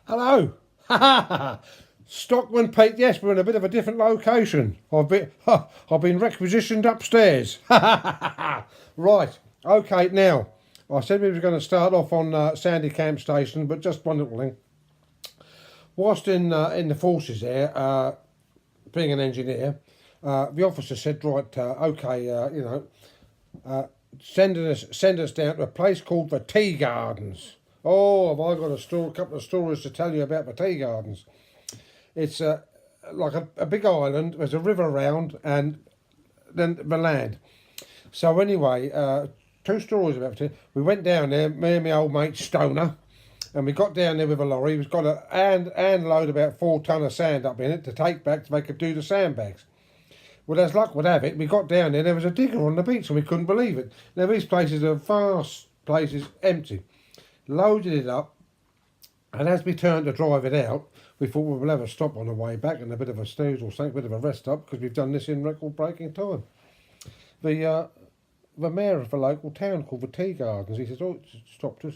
Hello. Stockman Pete, yes, we're in a bit of a different location. I've been requisitioned upstairs. Right, okay, now, I said we were going to start off on Sandy Camp Station, but just one little thing. Whilst in the forces there, being an engineer, the officer said, right, okay, send us down to a place called the Tea Gardens. Oh, have I got a couple of stories to tell you about the Tea Gardens. It's like a big island. There's a river around, and then the land. So anyway, two stories about it. We went down there, me and my old mate Stoner, and we got down there with a lorry. We've got a and load about 4 ton of sand up in it to take back so they could do the sandbags. Well, as luck would have it, we got down there was a digger on the beach, and we couldn't believe it. Now these places are vast places, empty. Loaded it up, and as we turned to drive it out, we thought we'll have a stop on the way back and a bit of a snooze or something, a bit of a rest stop, because we've done this in record-breaking time. The mayor of a local town called the Tea Gardens, he says, oh, stopped us.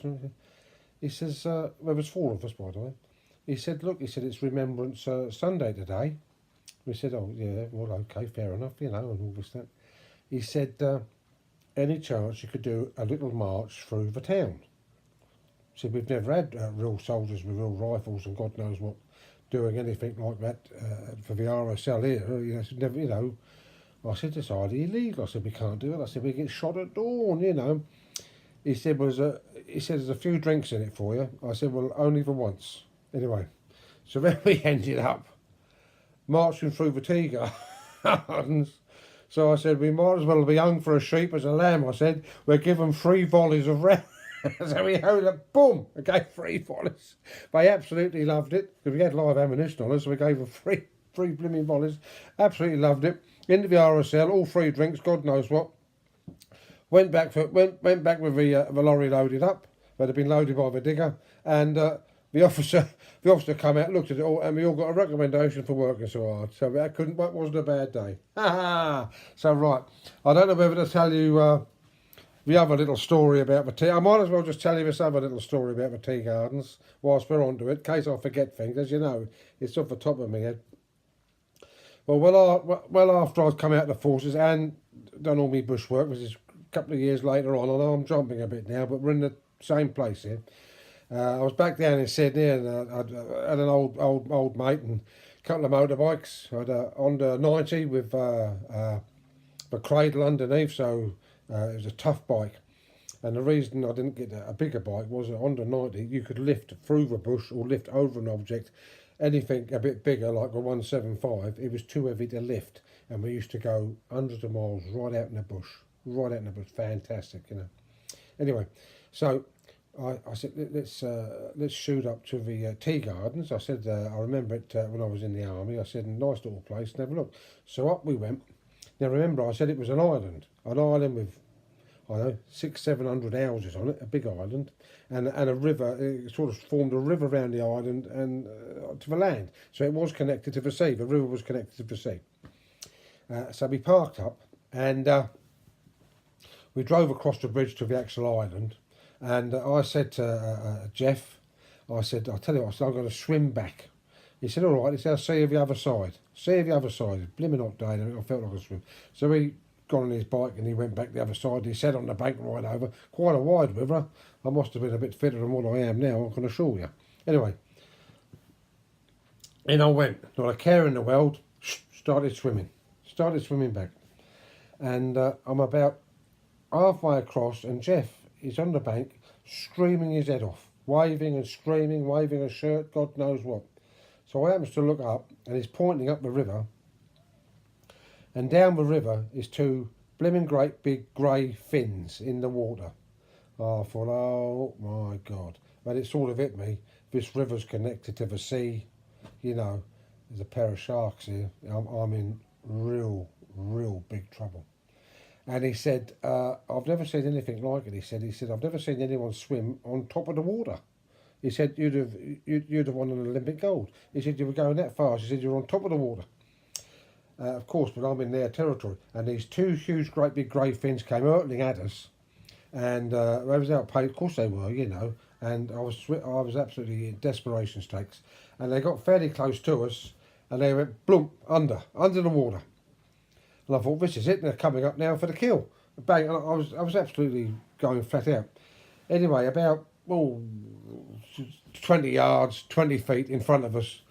He says, there was 4 of us, by the way. He said, look, he said, it's Remembrance Sunday today. We said, oh, yeah, well, okay, fair enough, and all this, that. He said, any chance you could do a little march through the town? So we've never had real soldiers with real rifles and God knows what doing anything like that for the RSL here. It's never, I said, it's highly illegal. I said, we can't do it. I said, we get shot at dawn. He said, he said, there's a few drinks in it for you. I said, well, only for once. Anyway, so then we ended up marching through the Tea Gardens. So I said, we might as well be hung for a sheep as a lamb. I said, we're given 3 volleys of rounds. So we held up, boom, I gave 3 volleys. They absolutely loved it, because we had live ammunition on us, so we gave them three blooming volleys. Absolutely loved it. Into the RSL, all 3 drinks, God knows what. Went back with the lorry loaded up. That had been loaded by the digger, and the officer come out, looked at it all, and we all got a recommendation for working so hard. So that wasn't a bad day. So right, I don't know whether to tell you the other little story about the tea. I might as well just tell you this other little story about the Tea Gardens whilst we're onto it, in case I forget things. As you know, it's off the top of my head. Well, after I'd come out of the forces and done all my bush work, which is a couple of years later on, I know I'm jumping a bit now, but we're in the same place here. I was back down in Sydney, and I had an old mate and a couple of motorbikes. I had a Honda 90 with the cradle underneath, so it was a tough bike. And the reason I didn't get a bigger bike was that Honda 90, you could lift through the bush or lift over an object. Anything a bit bigger, like a 175, it was too heavy to lift. And we used to go hundreds of miles right out in the bush. Fantastic, Anyway, so I said, let's shoot up to the Tea Gardens. I said, I remember it when I was in the army. I said, nice little place, and have a look. So up we went. Now remember, I said it was an island with, I don't know, 600-700 houses on it, a big island, and a river. It sort of formed a river around the island and to the land. So it was connected to the sea. The river was connected to the sea. So we parked up, and we drove across the bridge to the actual island. And I said to Jeff, I said, I'll tell you what, I said, I'm going to swim back. He said, all right. He said, I'll see you the other side. See you the other side. Blimmin' hot day, and I felt like I swim. So he got on his bike and he went back the other side. He sat on the bank right over. Quite a wide river. I must have been a bit fitter than what I am now, I can assure you. Anyway, in I went. Not a care in the world. Started swimming back. And I'm about halfway across, and Jeff is on the bank, screaming his head off, waving and screaming, waving a shirt, God knows what. So I happens to look up, and he's pointing up the river, and down the river is 2 blimmin' great big grey fins in the water. I thought, oh my God. But it sort of hit me. This river's connected to the sea. There's a pair of sharks here. I'm in real big trouble. And he said, I've never seen anything like it. He said, I've never seen anyone swim on top of the water. He said, you'd have won an Olympic gold. He said, you were going that fast. He said, you're on top of the water. Of course, but I'm in their territory. And these 2 huge, great big grey fins came hurtling at us. And they was outpaid. Of course they were, and I was absolutely in desperation stakes, and they got fairly close to us, and they went bloom under the water, and I thought, this is it. They're coming up now for the kill. Bang! And I was absolutely going flat out. Anyway, about 20 yards, 20 feet in front of us,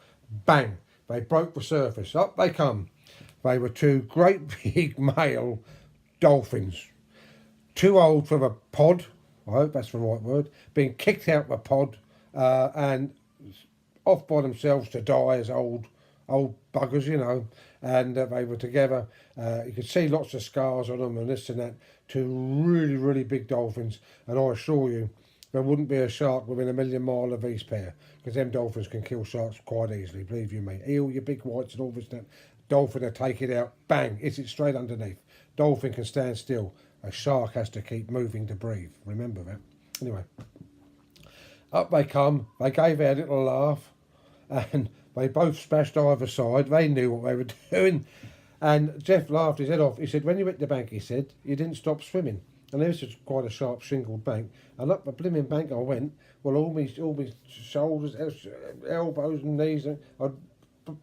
bang! They broke the surface. Up they come. They were two great big male dolphins, too old for the pod. I hope that's the right word. Being kicked out the pod and off by themselves to die as old buggers, you know. And they were together. You could see lots of scars on them and this and that. Two really, really big dolphins. And I assure you, there wouldn't be a shark within a million mile of these pair, because them dolphins can kill sharks quite easily, believe you me. Eel, your big whites and all this and that. Dolphin will take it out, bang, hits it straight underneath. Dolphin can stand still. A shark has to keep moving to breathe. Remember that. Anyway, up they come. They gave out a little laugh, and they both splashed either side. They knew what they were doing. And Jeff laughed his head off. He said, when you hit the bank, he said, you didn't stop swimming. And this was quite a sharp shingled bank. And up the blimmin' bank I went. Well, all my shoulders, elbows and knees, I'd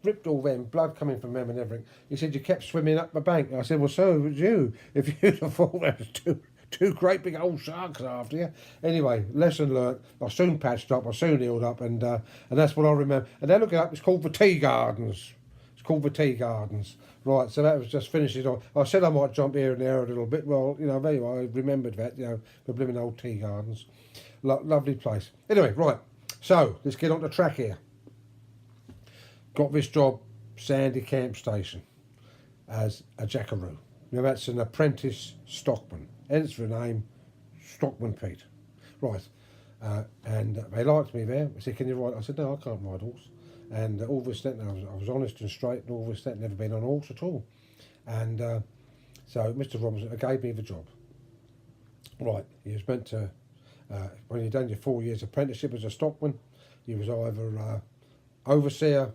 ripped all them, blood coming from them and everything. He said, you kept swimming up the bank. I said, well, so was you. If you'd have thought there was two great big old sharks after you. Anyway, lesson learnt. I soon patched up, I soon healed up, and that's what I remember. And then look it up, it's called the Tea Gardens. It's called the Tea Gardens. Right, so that was just finishes on. I said I might jump here and there a little bit. Well, you know, there you are, I remembered that, you know, the blooming old Tea Gardens. Lovely place. Anyway, right, so let's get on the track here. Got this job, Sandy Camp Station, as a jackaroo. Now that's an apprentice stockman, hence the name Stokeman Pete. Right, and they liked me there. They said, can you ride? I said, no, I can't ride horse. And all this, that, and I was honest and straight, and all this, that, never been on a horse at all. And so Mr. Robinson gave me the job. Right, he was meant to, when you'd done your 4 years apprenticeship as a stockman, you was either overseer,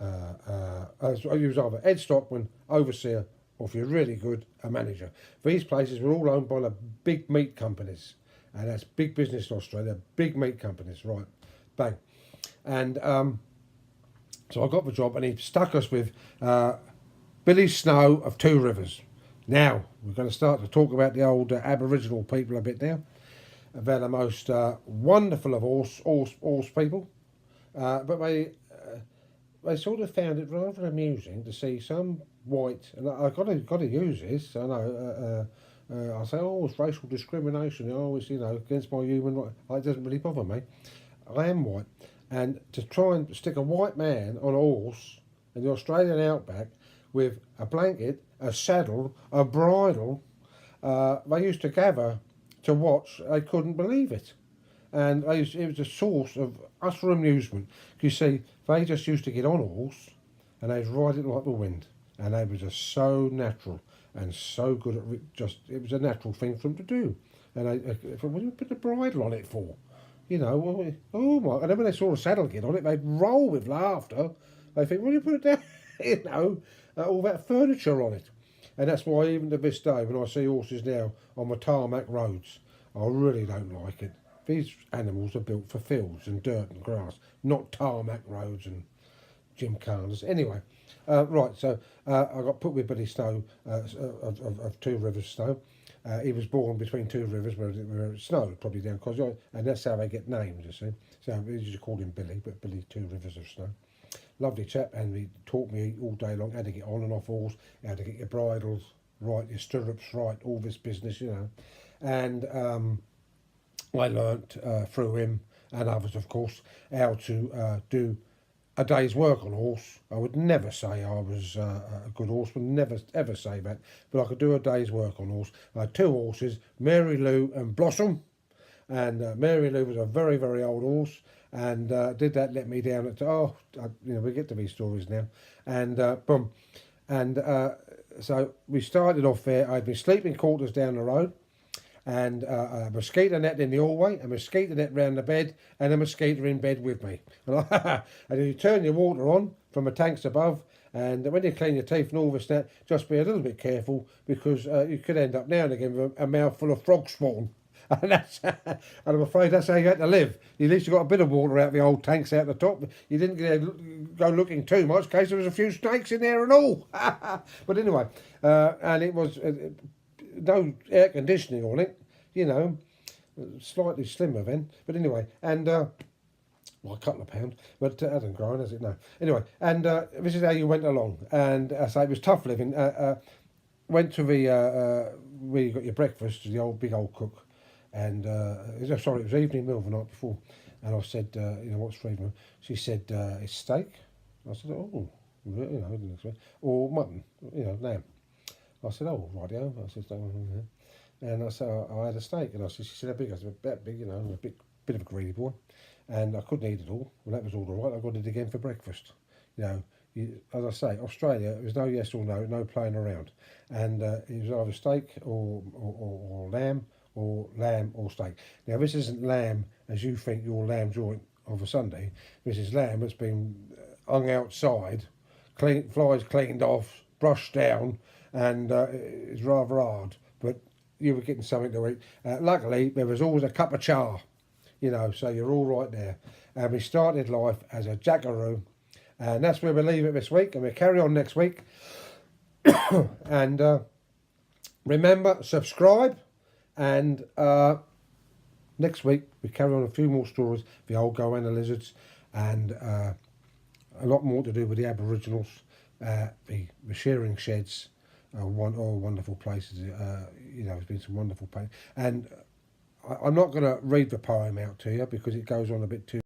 you was either head stockman, overseer, or if you're really good, a manager. These places were all owned by the big meat companies, and that's big business in Australia, big meat companies, right, bang. And so I got the job, and he stuck us with Billy Snow of Two Rivers. Now, we're going to start to talk about the old Aboriginal people a bit now. They're the most wonderful of horse people, but they sort of found it rather amusing to see some white, and I've got to use this. I know I say, oh, it's racial discrimination. Oh, it's, you know, against my human right. It doesn't really bother me. I am white, and to try and stick a white man on a horse in the Australian outback with a blanket, a saddle, a bridle, they used to gather to watch. They couldn't believe it. And it was a source of utter amusement. You see, they just used to get on a horse and they'd ride it like the wind. And they were just so natural and so good at it was a natural thing for them to do. And I thought, what do you put the bridle on it for? You know, well, oh my. And then when they saw a saddle get on it, they'd roll with laughter. They think, what do you put that, you know, all that furniture on it? And that's why even to this day, when I see horses now on the tarmac roads, I really don't like it. These animals are built for fields and dirt and grass, not tarmac roads and gymkhanas. Anyway, right, so I got put with Billy Snow of Two Rivers Snow. He was born between Two Rivers where it snowed, probably down Cosy, and that's how they get names, you see. So we used to call him Billy, but Billy Two Rivers of Snow. Lovely chap, and he taught me all day long how to get on and off horse, how to get your bridles right, your stirrups right, all this business, you know. And I learnt through him and others, of course, how to do a day's work on a horse. I would never say I was a good horseman, never ever say that, but I could do a day's work on a horse. I had two horses, Mary Lou and Blossom, and Mary Lou was a very, very old horse, and did that let me down at, you know, we get to these stories now, and boom, and so we started off there. I had my sleeping quarters down the road, and a mosquito net in the hallway, a mosquito net round the bed, and a mosquito in bed with me. And you turn your water on from the tanks above, and when you clean your teeth and all this that, just be a little bit careful, because you could end up now and again with a mouthful of frog spawn. And, and I'm afraid that's how you had to live. At least you got a bit of water out of the old tanks out the top. You didn't go looking too much in case there was a few snakes in there and all. But anyway, and it was no air conditioning on it, you know, slightly slimmer then. But anyway, and well, a couple of pounds, but it hasn't grown, has it? No. Anyway, and this is how you went along. And so it was tough living. Went to the where you got your breakfast, the old big old cook, and it was evening meal the night before, and I said, you know, what's for evening? She said it's steak. I said, oh, you know, I didn't expect, or mutton, you know, lamb. I said, oh, rightio. I said, and I said, I had a steak, and she said, how big? I said, that big, you know, a bit of a greedy boy, and I couldn't eat it all. Well, that was all right. I got it again for breakfast, you know. As I say, Australia, there was no yes or no, no playing around. And it was either steak or lamb or steak. Now, this isn't lamb as you think your lamb joint of a Sunday. This is lamb that's been hung outside, flies cleaned off, brushed down, and it's rather hard. But you were getting something to eat. Luckily, there was always a cup of char, you know, so you're all right there. And we started life as a jackaroo. And that's where we'll leave it this week, and we'll carry on next week. And remember, subscribe, and next week we carry on a few more stories, the old goanna lizards, and a lot more to do with the Aboriginals, the shearing sheds, all wonderful places. You know, there's been some wonderful places. And I'm not going to read the poem out to you because it goes on a bit too